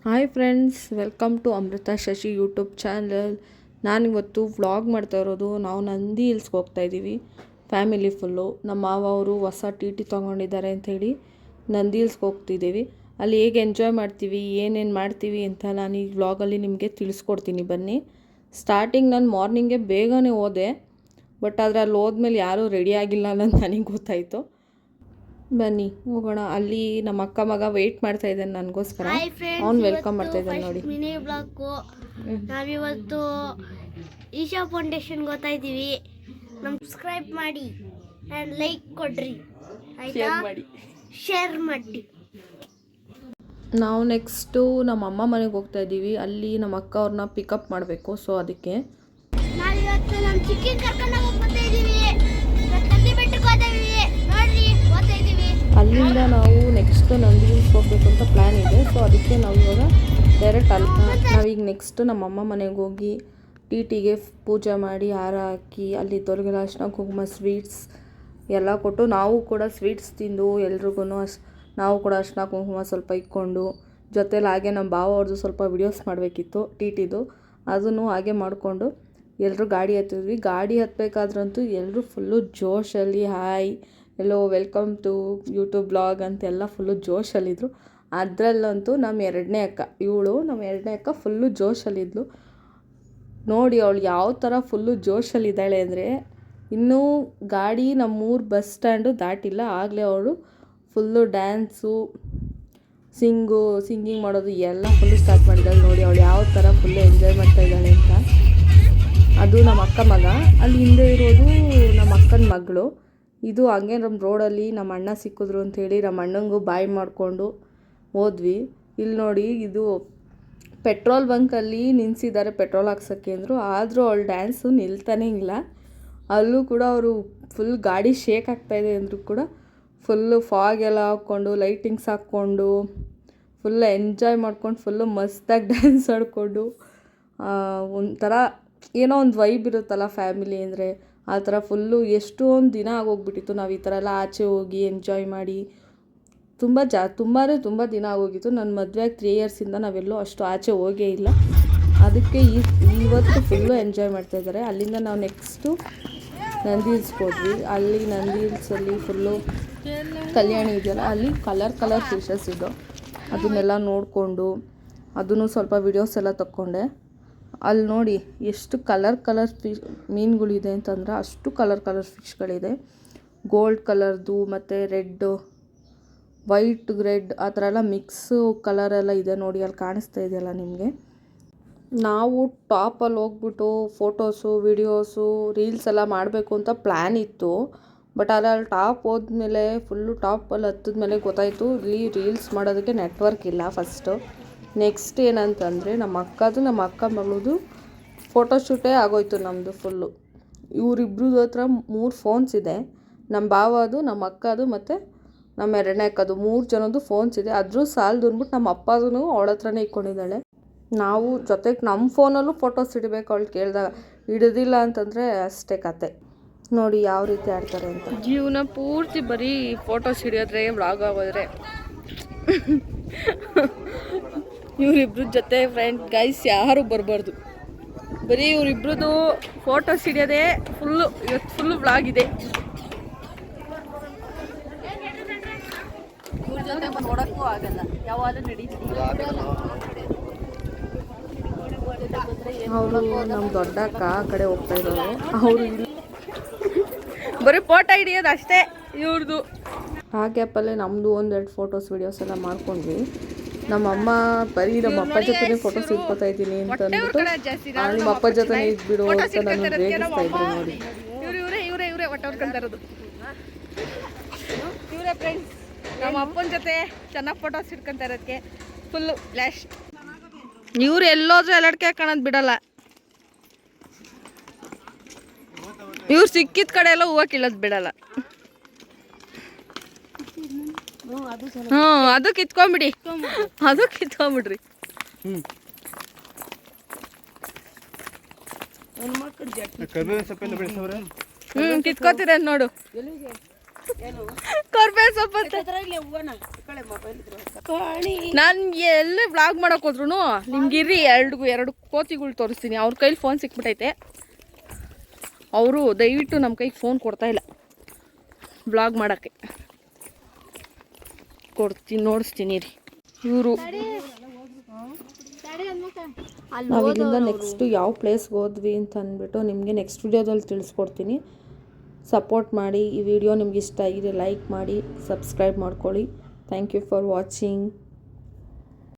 Hi friends, welcome to Amrutha Shashi YouTube channel. ನಾನಿವತ್ತು vlog ಮಾಡ್ತಾ ಇರೋದು. ನಾವು ನಂದಿ ಹಿಲ್ಸ್ಗೆ ಹೋಗ್ತಾ ಇದ್ದೀವಿ, ಫ್ಯಾಮಿಲಿ ಫುಲ್ಲು. ನಮ್ಮ ಮಾವ ಅವರು ಹೊಸ ಟಿ ತೊಗೊಂಡಿದ್ದಾರೆ ಅಂಥೇಳಿ ನಂದಿ ಹಿಲ್ಸ್ಗೆ ಹೋಗ್ತಿದ್ದೀವಿ. ಅಲ್ಲಿ ಹೇಗೆ ಎಂಜಾಯ್ ಮಾಡ್ತೀವಿ, ಏನೇನು ಮಾಡ್ತೀವಿ ಅಂತ ನಾನು ಈ ವ್ಲಾಗಲ್ಲಿ ನಿಮಗೆ ತಿಳಿಸ್ಕೊಡ್ತೀನಿ. ಬನ್ನಿ. ಸ್ಟಾರ್ಟಿಂಗ್ ನಾನು ಮಾರ್ನಿಂಗೇ ಬೇಗನೆ ಹೋದೆ, ಬಟ್ ಆದರೆ ಅಲ್ಲಿ ಹೋದ್ಮೇಲೆ ಯಾರೂ ರೆಡಿ ಆಗಿಲ್ಲ ಅನ್ನೋದು ನನಗೆ ಗೊತ್ತಾಯಿತು. ಬನ್ನಿ ಹೋಗೋಣ. ಅಲ್ಲಿ ನಮ್ಮ ಅಕ್ಕ ಮಗ ವೆಯ್ಟ್ ಮಾಡ್ತಾ ಇದ್ದಾನೆ ನನಗೋಸ್ಕರ. ಅವ್ನು ವೆಲ್ಕಮ್ ಮಾಡ್ತಾ ಇದ್ದಾನೆ ನೋಡಿ. ಮಿನಿ ಬ್ಲಾಗು ನಾವಿವತ್ತು ಈಶಾ ಫೌಂಡೇಶನ್ ಗೊತ್ತಾ ಇದ್ದೀವಿ. ಸಬ್ಸ್ಕ್ರೈಬ್ ಮಾಡಿ ಆ್ಯಂಡ್ ಲೈಕ್ ಕೊಡ್ರಿ, ಆಯ್ತಾ? ಶೇರ್ ಮಾಡಿ. ನಾವು ನೆಕ್ಸ್ಟು ನಮ್ಮ ಅಮ್ಮ ಮನೆಗೆ ಹೋಗ್ತಾ ಇದ್ದೀವಿ. ಅಲ್ಲಿ ನಮ್ಮ ಅಕ್ಕ ಅವ್ರನ್ನ ಪಿಕಪ್ ಮಾಡಬೇಕು. ಸೊ ಅದಕ್ಕೆ ನಾವಿವತ್ತು ನಮ್ಮ ಚಿಕ್ಕನ್ ಕರ್ಕೊಂಡು ಹೋಗ್ತಾ ಇದ್ದೀವಿ. ನಂದಿ ಬೆಟ್ಟಕ್ಕೆ ಹೋಗ್ತೀವಿ ನೋಡ್ರಿ, ಹೋಗ್ತಾ ಇದ್ದೀವಿ. ಅಲ್ಲಿಂದ ನಾವು ನೆಕ್ಸ್ಟ್ ನಂದಿ ಹಿಲ್ಸ್ಗೆ ಹೋಗ್ಬೇಕು ಅಂತ ಪ್ಲ್ಯಾನ್ ಇದೆ. ಸೊ ಅದಕ್ಕೆ ನಾವು ಇವಾಗ ಡೈರೆಕ್ಟ್ ನಾವೀಗ ನೆಕ್ಸ್ಟ್ ನಮ್ಮ ಅಮ್ಮ ಮನೆಗೆ ಹೋಗಿ ಟಿಗೆ ಪೂಜೆ ಮಾಡಿ ಹಾರ ಹಾಕಿ ಅಲ್ಲಿ ತೊಲಗೆಲ್ಲ ಅರ್ಶಿನ ಕುಂಕುಮ ಸ್ವೀಟ್ಸ್ ಎಲ್ಲ ಕೊಟ್ಟು, ನಾವು ಕೂಡ ಸ್ವೀಟ್ಸ್ ತಿಂದು ಎಲ್ರಿಗೂ ನಾವು ಕೂಡ ಅರ್ಶಿನ ಕುಂಕುಮ ಸ್ವಲ್ಪ ಇಕ್ಕೊಂಡು, ಜೊತೆಲಿ ಹಾಗೆ ನಮ್ಮ ಭಾವ ಅವ್ರದ್ದು ಸ್ವಲ್ಪ ವಿಡಿಯೋಸ್ ಮಾಡಬೇಕಿತ್ತು ಟಿದು, ಅದನ್ನು ಹಾಗೆ ಮಾಡಿಕೊಂಡು ಎಲ್ಲರೂ ಗಾಡಿ ಹತ್ತಿದ್ವಿ. ಗಾಡಿ ಹತ್ತಬೇಕಾದ್ರಂತೂ ಎಲ್ಲರೂ ಫುಲ್ಲು ಜೋಶಲ್ಲಿ hi hello welcome to YouTube blog ಅಂತೆಲ್ಲ ಫುಲ್ಲು ಜೋಶಲ್ಲಿದ್ದರು. ಅದರಲ್ಲಂತೂ ನಮ್ಮ ಎರಡನೇ ಅಕ್ಕ ಫುಲ್ಲು ಜೋಶಲ್ಲಿದ್ಲು ನೋಡಿ. ಅವಳು ಯಾವ ಥರ ಫುಲ್ಲು ಜೋಶಲ್ಲಿದ್ದಾಳೆ ಅಂದರೆ, ಇನ್ನೂ ಗಾಡಿ ನಮ್ಮೂರು ಬಸ್ ಸ್ಟ್ಯಾಂಡು ದಾಟಿಲ್ಲ, ಆಗಲೇ ಅವಳು ಫುಲ್ಲು ಡ್ಯಾನ್ಸು ಸಿಂಗಿಂಗ್ ಮಾಡೋದು ಎಲ್ಲ ಫುಲ್ಲು ಸ್ಟಾರ್ಟ್ ಮಾಡಿದ್ದಾಳೆ ನೋಡಿ. ಅವಳು ಯಾವ ಥರ ಫುಲ್ಲು ಎಂಜಾಯ್ ಮಾಡ್ತಾಯಿದ್ದಾಳೆ ಅಂತ. ಅದು ನಮ್ಮ ಅಕ್ಕ ಮಗ, ಅಲ್ಲಿ ಹಿಂದೆ ಇರೋದು ನಮ್ಮ ಅಕ್ಕನ ಮಗಳು. ಇದು ಹಂಗೆ ನಮ್ಮ ರೋಡಲ್ಲಿ ನಮ್ಮ ಅಣ್ಣ ಸಿಕ್ಕಿದ್ರು ಅಂಥೇಳಿ ನಮ್ಮ ಅಣ್ಣಂಗೂ ಬಾಯ್ ಮಾಡಿಕೊಂಡು ಹೋದ್ವಿ. ಇಲ್ಲಿ ನೋಡಿ, ಇದು ಪೆಟ್ರೋಲ್ ಬಂಕಲ್ಲಿ ನಿಲ್ಲಿಸಿದ್ದಾರೆ ಪೆಟ್ರೋಲ್ ಹಾಕ್ಸೋಕ್ಕೆ ಅಂದರು. ಆದರೂ ಅವಳು ಡ್ಯಾನ್ಸು ನಿಲ್ತಾನೇ ಇಲ್ಲ. ಅಲ್ಲೂ ಕೂಡ ಅವರು ಫುಲ್ ಗಾಡಿ ಶೇಕ್ ಆಗ್ತಾಯಿದೆ ಅಂದರೂ ಕೂಡ ಫುಲ್ಲು ಫಾಗ್ ಎಲ್ಲ ಹಾಕ್ಕೊಂಡು ಲೈಟಿಂಗ್ಸ್ ಹಾಕ್ಕೊಂಡು ಫುಲ್ಲು ಎಂಜಾಯ್ ಮಾಡ್ಕೊಂಡು ಫುಲ್ಲು ಮಸ್ತಾಗಿ ಡ್ಯಾನ್ಸ್ ಆಡಿಕೊಂಡು ಒಂಥರ ಏನೋ ಒಂದು ವೈಬ್ ಇರುತ್ತಲ್ಲ ಫ್ಯಾಮಿಲಿ ಅಂದರೆ, ಆ ಥರ ಫುಲ್ಲು ಎಷ್ಟೊಂದು ದಿನ ಆಗೋಗ್ಬಿಟ್ಟಿತ್ತು ನಾವು ಈ ಥರ ಎಲ್ಲ ಆಚೆ ಹೋಗಿ ಎಂಜಾಯ್ ಮಾಡಿ. ತುಂಬ ದಿನ ಆಗೋಗಿತ್ತು. ನನ್ನ ಮದುವೆ ಆಗಿ 3 ಇಯರ್ಸಿಂದ ನಾವೆಲ್ಲೂ ಅಷ್ಟು ಆಚೆ ಹೋಗೇ ಇಲ್ಲ. ಅದಕ್ಕೆ ಇವತ್ತು ಫುಲ್ಲು ಎಂಜಾಯ್ ಮಾಡ್ತಾಯಿದ್ದಾರೆ. ಅಲ್ಲಿಂದ ನಾವು ನೆಕ್ಸ್ಟು ನಂದಿ ಹಿಲ್ಸ್ಗೆ ಹೋದ್ವಿ. ಅಲ್ಲಿ ನಂದಿ ಹಿಲ್ಸಲ್ಲಿ ಫುಲ್ಲು ಕಲ್ಯಾಣಿ ಇದೆಯಲ್ಲ, ಅಲ್ಲಿ ಕಲರ್ ಫಿಶಸ್ ಇದ್ದವು. ಅದನ್ನೆಲ್ಲ ನೋಡಿಕೊಂಡು ಅದನ್ನು ಸ್ವಲ್ಪ ವಿಡಿಯೋಸ್ ಎಲ್ಲ ತಕ್ಕೊಂಡೆ. ಅಲ್ಲಿ ನೋಡಿ ಎಷ್ಟು ಕಲರ್ ಮೀನುಗಳಿದೆ ಅಂತಂದ್ರೆ, ಅಷ್ಟು ಕಲರ್ ಫಿಶ್ಗಳಿದೆ. ಗೋಲ್ಡ್ ಕಲರ್ದು ಮತ್ತು ರೆಡ್, ವೈಟ್, ರೆಡ್ ಆ ಥರ ಎಲ್ಲ ಮಿಕ್ಸು ಕಲರೆಲ್ಲ ಇದೆ ನೋಡಿ. ಅಲ್ಲಿ ಕಾಣಿಸ್ತಾ ಇದೆಯಲ್ಲ ನಿಮಗೆ. ನಾವು ಟಾಪಲ್ಲಿ ಹೋಗ್ಬಿಟ್ಟು ಫೋಟೋಸು ವಿಡಿಯೋಸು ರೀಲ್ಸ್ ಎಲ್ಲ ಮಾಡಬೇಕು ಅಂತ ಪ್ಲ್ಯಾನ್ ಇತ್ತು. ಬಟ್ ಅಲ್ಲಿ ಟಾಪ್ ಹೋದ್ಮೇಲೆ ಫುಲ್ಲು ಟಾಪಲ್ಲಿ ಹತ್ತಿದ್ಮೇಲೆ ಗೊತ್ತಾಯಿತು ಇಲ್ಲಿ ರೀಲ್ಸ್ ಮಾಡೋದಕ್ಕೆ ನೆಟ್ವರ್ಕ್ ಇಲ್ಲ ಫಸ್ಟು. ನೆಕ್ಸ್ಟ್ ಏನಂತಂದರೆ ನಮ್ಮ ಅಕ್ಕ ಮಗಳದು ಫೋಟೋಶೂಟೇ ಆಗೋಯ್ತು ನಮ್ಮದು ಫುಲ್ಲು. ಇವರಿಬ್ರದ್ದು ಹತ್ರ 3 ಫೋನ್ಸ್ ಇದೆ. ನಮ್ಮ ಭಾವದು, ನಮ್ಮ ಅಕ್ಕದು ಮತ್ತು ನಮ್ಮ ಎರಡನೇ ಅಕ್ಕದು 3 ಜನದ್ದು ಫೋನ್ಸ್ ಇದೆ. ಅದ್ರೂ ಸಾಲದು ಅಂದ್ಬಿಟ್ಟು ನಮ್ಮ ಅಪ್ಪದೂ ಅವಳ ಹತ್ರನೇ ಇಟ್ಕೊಂಡಿದ್ದಾಳೆ. ನಾವು ಜೊತೆಗೆ ನಮ್ಮ ಫೋನಲ್ಲೂ ಫೋಟೋಸ್ ಇಡಬೇಕು ಅವಳು ಕೇಳಿದಾಗ. ಹಿಡಿದಿಲ್ಲ ಅಂತಂದರೆ ಅಷ್ಟೇ ಕತೆ. ನೋಡಿ ಯಾವ ರೀತಿ ಆಡ್ತಾರೆ ಅಂತ. ಜೀವನ ಪೂರ್ತಿ ಬರೀ ಫೋಟೋಸ್ ಹಿಡಿಯೋದ್ರೆ ವ್ಲಾಗ್ ಆಗೋದ್ರೆ ಇವರಿಬ್ರ ಜೊತೆ ಫ್ರೆಂಡ್ ಗೈಸ್ ಯಾರು ಬರಬಾರ್ದು. ಬರೀ ಇವರಿಬ್ರದ್ದು ಫೋಟೋಸ್ ಹಿಡಿಯೋದೇ ಇವತ್ತು ಫುಲ್ಲು ವ್ಲಾಗ್ ಇದೆ. ಇವ್ರ ಜೊತೆ ನೋಡೋಕ್ಕೂ ಆಗಲ್ಲ, ಯಾವಾಗಲೂ ನಡೀತೀವಿ. ಅವರು ನಮ್ಮ ದೊಡ್ಡ ಅಕ್ಕ ಆ ಕಡೆ ಹೋಗ್ತಾ ಇರೋರು. ಅವರು ಬರೀ ಫೋಟೋ ಹಿಡಿಯೋದು ಅಷ್ಟೇ ಇವ್ರದ್ದು. ಆ ಗ್ಯಾಪಲ್ಲೇ ನಮ್ಮದು 1-2 ಫೋಟೋಸ್ ವಿಡಿಯೋಸ್ ಎಲ್ಲ ಮಾಡ್ಕೊಂಡ್ವಿ. ನಮ್ಮಮ್ಮ ಬರೀ ನಮ್ಮ ಅಪ್ಪ ಜೊತೆನೇ ಫೋಟೋಸ್ ಇಟ್ಕೊತಾ ಇದ್ದೀನಿ ಅಂತ ಅಂದ್ಬಿಟ್ಟು ನಿಮ್ಮ ಅಪ್ಪ ಜೊತೆ ಇದ್ಬಿಡು ಅಂತ ನಾನು ರೇಗಿಸ್ತಾ ಇದ್ರು ನೋಡಿ. ಇವರೇ ಒಟ್ಟವ್ರ್ಕೊಂತ ಇರೋದು ಇವರೇ ಫ್ರೆಂಡ್ಸ್. ನಮ್ಮ ಅಪ್ಪನ ಜೊತೆ ಚೆನ್ನಾಗಿ ಫೋಟೋಸ್ ಇಟ್ಕೊಂತ ಇರೋದಕ್ಕೆ ಫುಲ್ಲು ಫ್ಲ್ಯಾಶ್. ಇವ್ರು ಎಲ್ಲೋದ್ರೂ ಎಲ್ಲಡ್ಕೆ ಕಾಣೋದು ಬಿಡಲ್ಲ. ಇವ್ರು ಸಿಕ್ಕಿದ ಕಡೆ ಎಲ್ಲ ಹೂವು ಕೀಳೋದು ಬಿಡಲ್ಲ. ಅದು ಕಿತ್ಕೊಂಬಿಡ್ರಿ. ಕಿತ್ಕೋತೀರ ನೋಡು. ಕೊರ್ಬೇವು ಸೊಪ್ಪು ಅಂತ ನಾನು ಎಲ್ಲೇ ವ್ಲಾಗ್ ಮಾಡಕ್ ಹೋದ್ರು ನಿಮ್ಗೆ ಇರ್ರಿ ಎರಡು ಕೋತಿಗಳು ತೋರಿಸ್ತೀನಿ. ಅವ್ರ ಕೈಲಿ ಫೋನ್ ಸಿಕ್ಬಿಟ್ಟೈತೆ. ಅವರು ದಯವಿಟ್ಟು ನಮ್ಮ ಕೈಗೆ ಫೋನ್ ಕೊಡ್ತಾ ಇಲ್ಲ ವ್ಲಾಗ್ ಮಾಡೋಕ್ಕೆ. ನೋಡಿಸ್ತೀನಿ ರೀ. ಇವರು ನಾವು ಇಲ್ಲಿಂದ ನೆಕ್ಸ್ಟು ಯಾವ ಪ್ಲೇಸ್ಗೆ ಹೋದ್ವಿ ಅಂತ ಅಂದ್ಬಿಟ್ಟು ನಿಮಗೆ ನೆಕ್ಸ್ಟ್ ವಿಡಿಯೋದಲ್ಲಿ ತಿಳಿಸ್ಕೊಡ್ತೀನಿ. ಸಪೋರ್ಟ್ ಮಾಡಿ. ಈ ವಿಡಿಯೋ ನಿಮ್ಗೆ ಇಷ್ಟ ಆಗಿದೆ ಲೈಕ್ ಮಾಡಿ, ಸಬ್ಸ್ಕ್ರೈಬ್ ಮಾಡ್ಕೊಳ್ಳಿ. Thank you for watching.